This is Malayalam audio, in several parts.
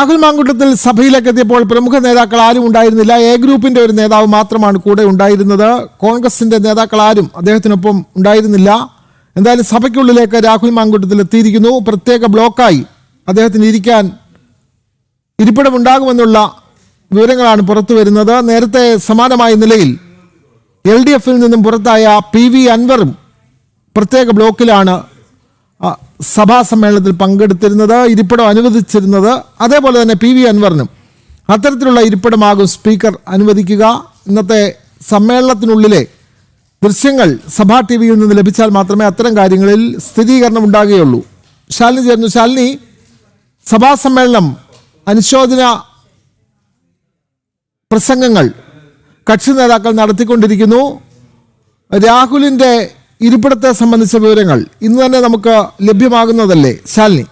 രാഹുൽ മാങ്കൂട്ടത്തിൽ സഭയിലേക്ക് എത്തിയപ്പോൾ പ്രമുഖ നേതാക്കൾ ആരും ഉണ്ടായിരുന്നില്ല. എ ഗ്രൂപ്പിന്റെ ഒരു നേതാവ് മാത്രമാണ് കൂടെ ഉണ്ടായിരുന്നത്. കോൺഗ്രസിന്റെ നേതാക്കൾ ആരും അദ്ദേഹത്തിനൊപ്പം ഉണ്ടായിരുന്നില്ല. എന്തായാലും സഭയ്ക്കുള്ളിലേക്ക് രാഹുൽ മാങ്കൂട്ടത്തിൽ എത്തിയിരിക്കുന്നു. പ്രത്യേക ബ്ലോക്കായി അദ്ദേഹത്തിന് ഇരിക്കാൻ ഇരിപ്പിടമുണ്ടാകുമെന്നുള്ള വിവരങ്ങളാണ് പുറത്തു വരുന്നത്. നേരത്തെ സമാനമായ നിലയിൽ LDF-ൽ നിന്നും പുറത്തായ PV അൻവറും പ്രത്യേക ബ്ലോക്കിലാണ് സഭാ സമ്മേളനത്തിൽ പങ്കെടുത്തിരുന്നത്, ഇരിപ്പിടം അനുവദിച്ചിരുന്നത്. അതേപോലെ തന്നെ PV അൻവറിനും അത്തരത്തിലുള്ള ഇരിപ്പിടമാകും സ്പീക്കർ അനുവദിക്കുക. ഇന്നത്തെ സമ്മേളനത്തിനുള്ളിലെ ദൃശ്യങ്ങൾ സഭാ TV-യിൽ നിന്ന് ലഭിച്ചാൽ മാത്രമേ അത്തരം കാര്യങ്ങളിൽ സ്ഥിരീകരണം ഉണ്ടാകുകയുള്ളൂ. ശാലിനി ചേർന്നു. ശാലിനി, സഭാ സമ്മേളനം അനുശോചന പ്രസംഗങ്ങൾ കക്ഷി നേതാക്കൾ നടത്തിക്കൊണ്ടിരിക്കുന്നു. രാഹുലിന്റെ ഇരിപ്പിടത്തെ സംബന്ധിച്ച വിവരങ്ങൾ ഇന്ന് തന്നെ നമുക്ക് ലഭ്യമാകുന്നതല്ലേ ശാലിനി?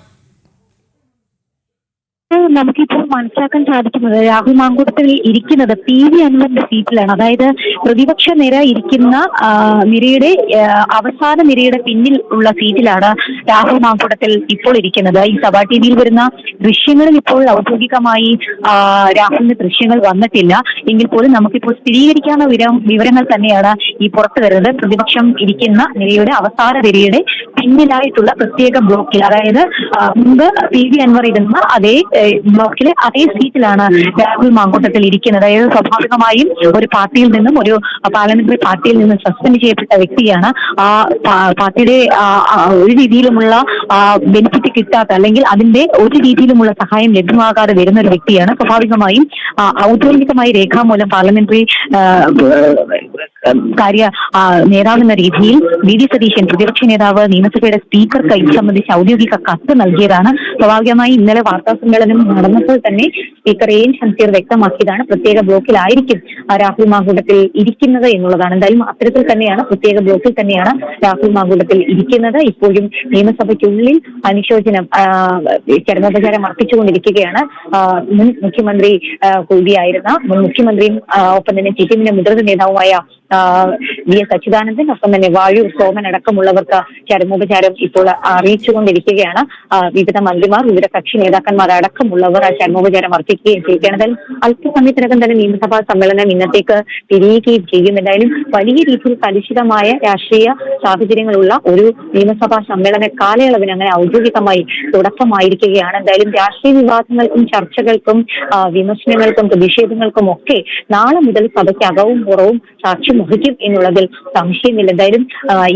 നമുക്കിപ്പോൾ മനസ്സിലാക്കാൻ സാധിക്കുന്നത് രാഹുൽ മാങ്കൂട്ടത്തിൽ ഇരിക്കുന്നത് PV അൻവറിന്റെ സീറ്റിലാണ്. അതായത് പ്രതിപക്ഷ നിര ഇരിക്കുന്ന നിരയുടെ അവസാന നിരയുടെ പിന്നിൽ ഉള്ള സീറ്റിലാണ് രാഹുൽ മാങ്കൂട്ടത്തിൽ ഇപ്പോൾ ഇരിക്കുന്നത്. ഈ സഭാ TV-യിൽ വരുന്ന ദൃശ്യങ്ങളിൽ ഇപ്പോൾ ഔദ്യോഗികമായി രാഹുലിന്റെ ദൃശ്യങ്ങൾ വന്നിട്ടില്ല എങ്കിൽ പോലും നമുക്കിപ്പോൾ സ്ഥിരീകരിക്കാവുന്ന വിവരങ്ങൾ തന്നെയാണ് ഈ പുറത്തു വരുന്നത്. പ്രതിപക്ഷം ഇരിക്കുന്ന നിരയുടെ അവസാന നിരയുടെ പിന്നിലായിട്ടുള്ള പ്രത്യേക ബ്ലോക്കിൽ, അതായത് മുമ്പ് PV അൻവർ ഇരുന്ന അതേ ബ്ലോക്കിലെ അതേ സീറ്റിലാണ് രാഹുൽ മാങ്കൂട്ടത്തിൽ ഇരിക്കുന്നത്. അതായത് സ്വാഭാവികമായും ഒരു പാർട്ടിയിൽ നിന്നും, ഒരു പാർലമെന്ററി പാർട്ടിയിൽ നിന്നും സസ്പെൻഡ് ചെയ്യപ്പെട്ട വ്യക്തിയാണ്. ആ പാർട്ടിയുടെ ഒരു രീതിയിലുമുള്ള ബെനിഫിറ്റ് കിട്ടാത്ത, അല്ലെങ്കിൽ അതിന്റെ ഒരു രീതിയിലുമുള്ള സഹായം ലഭ്യമാകാതെ വരുന്ന ഒരു വ്യക്തിയാണ്. സ്വാഭാവികമായും ഔദ്യോഗികമായി രേഖാമൂലം പാർലമെന്ററി കാര്യ നേതാവെന്ന രീതിയിൽ VD സതീശൻ, പ്രതിപക്ഷ നേതാവ്, നിയമസഭയുടെ സ്പീക്കർക്ക് ഇത് സംബന്ധിച്ച് ഔദ്യോഗിക കത്ത് നൽകിയതാണ്. സ്വാഭാവികമായി ഇന്നലെ വാർത്താ സമ്മേളനം നടന്നപ്പോൾ തന്നെ സ്പീക്കർ AN ഷംസീർ വ്യക്തമാക്കിയതാണ് പ്രത്യേക ബ്ലോക്കിലായിരിക്കും രാഹുൽ മാങ്കൂട്ടത്തിൽ ഇരിക്കുന്നത് എന്നുള്ളതാണ്. എന്തായാലും അത്തരത്തിൽ തന്നെയാണ്, പ്രത്യേക ബ്ലോക്കിൽ തന്നെയാണ് രാഹുൽ മാങ്കൂട്ടത്തിൽ ഇരിക്കുന്നത്. ഇപ്പോഴും നിയമസഭയ്ക്കുള്ളിൽ അനുശോചനം ചരമോപചാരം അർപ്പിച്ചുകൊണ്ടിരിക്കുകയാണ്. മുൻ മുഖ്യമന്ത്രി കൂടിയായിരുന്ന മുൻ മുഖ്യമന്ത്രിയും ഒപ്പം തന്നെ CPM-ന്റെ മുതിർന്ന നേതാവുമായ VS അച്യുതാനന്ദൻ, ഒപ്പം തന്നെ വാഴൂർ സോമൻ അടക്കമുള്ളവർക്ക് ചരമോപചാരം ഇപ്പോൾ അറിയിച്ചുകൊണ്ടിരിക്കുകയാണ്. വിവിധ മന്ത്രിമാർ, വിവിധ കക്ഷി നേതാക്കന്മാർ അടക്കമുള്ളവർ ആ ചരമോപചാരം അർപ്പിക്കുകയും ചെയ്യുകയാണ്. എന്തായാലും അല്പസമയത്തിനകം തന്നെ നിയമസഭാ സമ്മേളനം ഇന്നത്തേക്ക് തിരിയുകയും ചെയ്യും. എന്തായാലും വലിയ രീതിയിൽ കലുഷിതമായ രാഷ്ട്രീയ സാഹചര്യങ്ങളുള്ള ഒരു നിയമസഭാ സമ്മേളന കാലയളവിന് അങ്ങനെ ഔദ്യോഗികമായി തുടക്കമായിരിക്കുകയാണ്. എന്തായാലും രാഷ്ട്രീയ വിവാദങ്ങൾക്കും ചർച്ചകൾക്കും വിമർശനങ്ങൾക്കും പ്രതിഷേധങ്ങൾക്കും ഒക്കെ നാളെ മുതൽ സഭയ്ക്ക് അകവും പുറവും സാക്ഷ്യം വഹിക്കും എന്നുള്ളതിൽ സംശയമില്ല. എന്തായാലും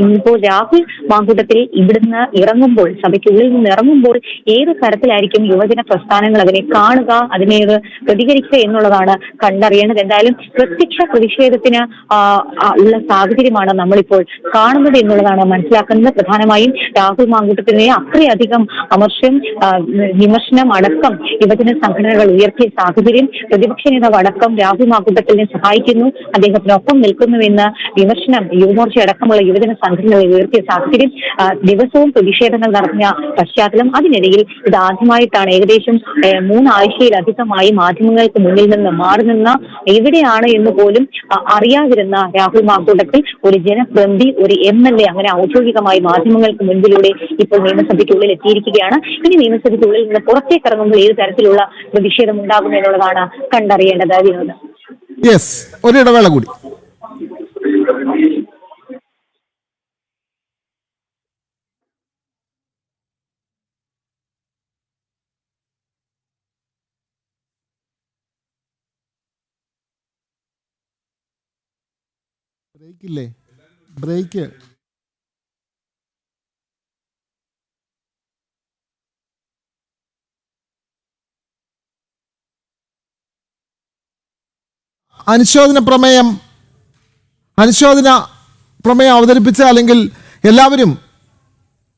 ഇന്നിപ്പോൾ രാഹുൽ മാങ്കൂട്ടത്തിൽ ഇവിടുന്ന് ഇറങ്ങുമ്പോൾ, സഭയ്ക്കുള്ളിൽ നിന്ന് ഇറങ്ങുമ്പോൾ ഏത് തരത്തിലായിരിക്കും യുവജന പ്രസ്ഥാനങ്ങൾ അതിനെ കാണുക, അതിനേത് പ്രതികരിക്കുക എന്നുള്ളതാണ് കണ്ടറിയേണ്ടത്. എന്തായാലും പ്രത്യക്ഷ പ്രതിഷേധത്തിന് ഉള്ള സാഹചര്യമാണ് നമ്മളിപ്പോൾ കാണുന്നത് എന്നുള്ളതാണ് മനസ്സിലാക്കുന്നത്. പ്രധാനമായും രാഹുൽ മാങ്കൂട്ടത്തിനെ അത്രയധികം വിമർശനം അടക്കം യുവജന സംഘടനകൾ ഉയർത്തിയ സാഹചര്യം, പ്രതിപക്ഷ നേതാവ് അടക്കം രാഹുൽ മാങ്കൂട്ടത്തിനെ സഹായിക്കുന്നു, അദ്ദേഹത്തിനൊപ്പം നിൽക്കുന്നുവെന്ന് വിമർശനം യുവമോർച്ച അടക്കമുള്ള യുവജന സംഘടനകൾ ഉയർത്തിയ സാഹചര്യം, ദിവസവും പ്രതിഷേധങ്ങൾ നടന്ന പശ്ചാത്തലം. അതിനിടയിൽ ഇത് ആദ്യമായിട്ടാണ് ഏകദേശം 3 ആഴ്ചയിലധികമായി മാധ്യമങ്ങൾക്ക് മുന്നിൽ നിന്ന് മാറി നിന്ന, എവിടെയാണ് എന്ന് പോലും അറിയാതിരുന്ന രാഹുൽ മാങ്കൂട്ടത്തിൽ ഒരു ജനപ്രതിനിധി, ഒരു MLA അങ്ങനെ ഔദ്യോഗികമായി മാധ്യമങ്ങൾക്ക് മുൻപിലൂടെ ഇപ്പോൾ നിയമസഭയ്ക്കുള്ളിൽ എത്തിയിരിക്കുകയാണ്. ഇനി നിയമസഭയ്ക്കുള്ളിൽ നിന്ന് പുറത്തേക്ക് ഇറങ്ങുമ്പോൾ ഏത് തരത്തിലുള്ള പ്രതിഷേധം ഉണ്ടാകും എന്നുള്ളതാണ് കണ്ടറിയേണ്ടത്. വിനോദം. ഒരിടവേള കൂടി. ബ്രേക്ക് അനുശോചന പ്രമേയം അവതരിപ്പിച്ച, അല്ലെങ്കിൽ എല്ലാവരും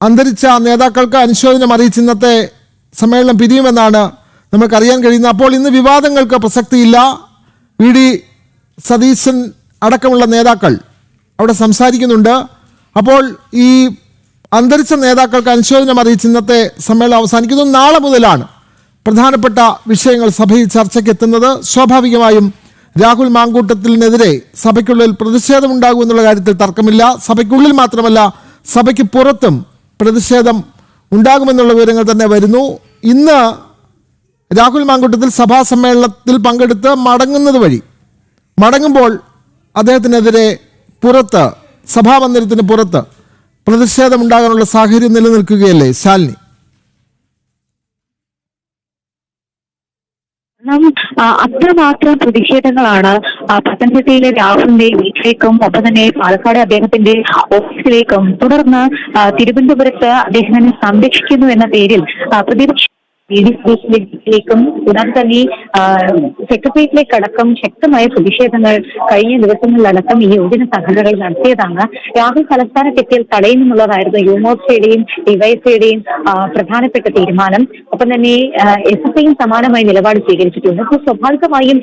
അന്തരിച്ച നേതാക്കൾക്ക് അനുശോചനം അറിയിച്ച് ഇന്നത്തെ സമ്മേളനം പിരിയുമെന്നാണ് നമുക്കറിയാൻ കഴിയുന്നത്. അപ്പോൾ ഇന്ന് വിവാദങ്ങൾക്ക് പ്രസക്തിയില്ല. VD സതീശൻ അടക്കമുള്ള നേതാക്കൾ അവിടെ സംസാരിക്കുന്നുണ്ട്. അപ്പോൾ ഈ അന്തരിച്ച നേതാക്കൾക്ക് അനുശോചനം അറിയിച്ച് ഇന്നത്തെ സമ്മേളനം അവസാനിക്കുന്നു. നാളെ മുതലാണ് പ്രധാനപ്പെട്ട വിഷയങ്ങൾ സഭയിൽ ചർച്ചയ്ക്ക് എത്തുന്നത്. സ്വാഭാവികമായും രാഹുൽ മാങ്കൂട്ടത്തിനെതിരെ സഭയ്ക്കുള്ളിൽ പ്രതിഷേധമുണ്ടാകുമെന്നുള്ള കാര്യത്തിൽ തർക്കമില്ല. സഭയ്ക്കുള്ളിൽ മാത്രമല്ല, സഭയ്ക്ക് പുറത്തും പ്രതിഷേധം ഉണ്ടാകുമെന്നുള്ള വിവരങ്ങൾ തന്നെ വരുന്നു. ഇന്ന് രാഹുൽ മാങ്കൂട്ടത്തിൽ സഭാ സമ്മേളനത്തിൽ പങ്കെടുത്ത് മടങ്ങുമ്പോൾ അദ്ദേഹത്തിനെതിരെ പുറത്ത് സഭാമന്ദിരത്തിന് പുറത്ത് പ്രതിഷേധമുണ്ടാകാനുള്ള സാഹചര്യം നിലനിൽക്കുകയല്ലേ ശാലിനി? അത്രമാത്രം പ്രതിഷേധങ്ങളാണ് പത്തനംതിട്ടയിലെ രാഹുലിന്റെ വീട്ടിലേക്കും ഒപ്പം തന്നെ പാലക്കാട് അദ്ദേഹത്തിന്റെ ഓഫീസിലേക്കും തുടർന്ന് തിരുവനന്തപുരത്ത് അദ്ദേഹത്തിനെ സംരക്ഷിക്കുന്നു എന്ന പേരിൽ പ്രതിപക്ഷ ലേക്കും കൂടാതെ തന്നെ സെക്രട്ടേറിയറ്റിലേക്കടക്കം ശക്തമായ പ്രതിഷേധങ്ങൾ കഴിഞ്ഞ ദിവസങ്ങളിലടക്കം ഈ യുവജന സംഘടനകൾ നടത്തിയതാണ്. രാഹുൽ തലസ്ഥാനത്തെത്തിയാൽ തടയുമെന്നുള്ളതായിരുന്നു യുവമോർച്ചയുടെയും ഡിവൈഎഫ്ഐയുടെയും പ്രധാനപ്പെട്ട തീരുമാനം. ഒപ്പം തന്നെ എസ്എഫ്ഐയും സമാനമായ നിലപാട് സ്വീകരിച്ചിട്ടുണ്ട്. അപ്പോൾ സ്വാഭാവികമായും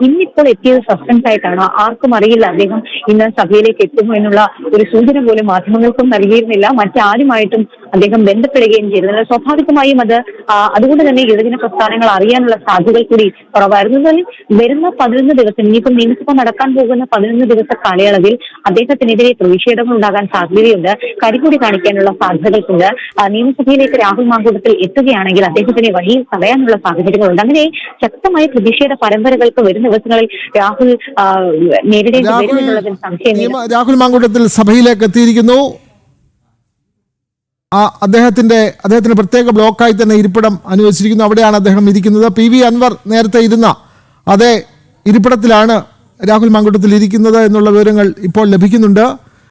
ഇന്നിപ്പോൾ എത്തിയത് സസ്പെൻസ് ആയിട്ടാണ്. ആർക്കും അറിയില്ല അദ്ദേഹം ഇന്ന് സഭയിലേക്ക് എത്തുമോ എന്നുള്ള ഒരു സൂചന പോലും മാധ്യമങ്ങൾക്കും നൽകിയിരുന്നില്ല. മറ്റാരുമായിട്ടും അദ്ദേഹം ബന്ധപ്പെടുകയും ചെയ്തിരുന്നില്ല. സ്വാഭാവികമായും അതുകൊണ്ട് തന്നെ യുവജന പ്രസ്ഥാനങ്ങൾ അറിയാനുള്ള സാധ്യതകൾ കൂടി കുറവായിരുന്നു. വരുന്ന 11 ദിവസം ഇനിയിപ്പോൾ നിയമസഭ നടക്കാൻ പോകുന്ന 11 ദിവസ കാലയളവിൽ അദ്ദേഹത്തിനെതിരെ പ്രതിഷേധങ്ങൾ ഉണ്ടാകാൻ സാധ്യതയുണ്ട്. കരികൂടി കാണിക്കാനുള്ള സാധ്യതകൾക്കുണ്ട്. നിയമസഭയിലേക്ക് രാഹുൽ മാങ്കൂട്ടത്തിൽ എത്തുകയാണെങ്കിൽ അദ്ദേഹത്തിനെ വഴിയിൽ തടയാനുള്ള സാഹചര്യങ്ങളുണ്ട്. അങ്ങനെ ശക്തമായ പ്രതിഷേധ പരമ്പരകൾക്ക് വരും ദിവസങ്ങളിൽ രാഹുൽ നേരിടേണ്ടി വരുമെന്നുള്ളതിൽ സംശയമില്ല. രാഹുൽ മാങ്കൂട്ടത്തിൽ സഭയിലേക്ക് എത്തിയിരിക്കുന്നു. അദ്ദേഹത്തിന് പ്രത്യേക ബ്ലോക്കായി തന്നെ ഇരിപ്പിടം അനുവദിച്ചിരിക്കുന്നു. അവിടെയാണ് അദ്ദേഹം ഇരിക്കുന്നത്. PV അൻവർ നേരത്തെ ഇരുന്ന അതേ ഇരിപ്പിടത്തിലാണ് രാഹുൽ മാങ്കൂട്ടത്തിൽ ഇരിക്കുന്നത് എന്നുള്ള വിവരങ്ങൾ ഇപ്പോൾ ലഭിക്കുന്നുണ്ട്.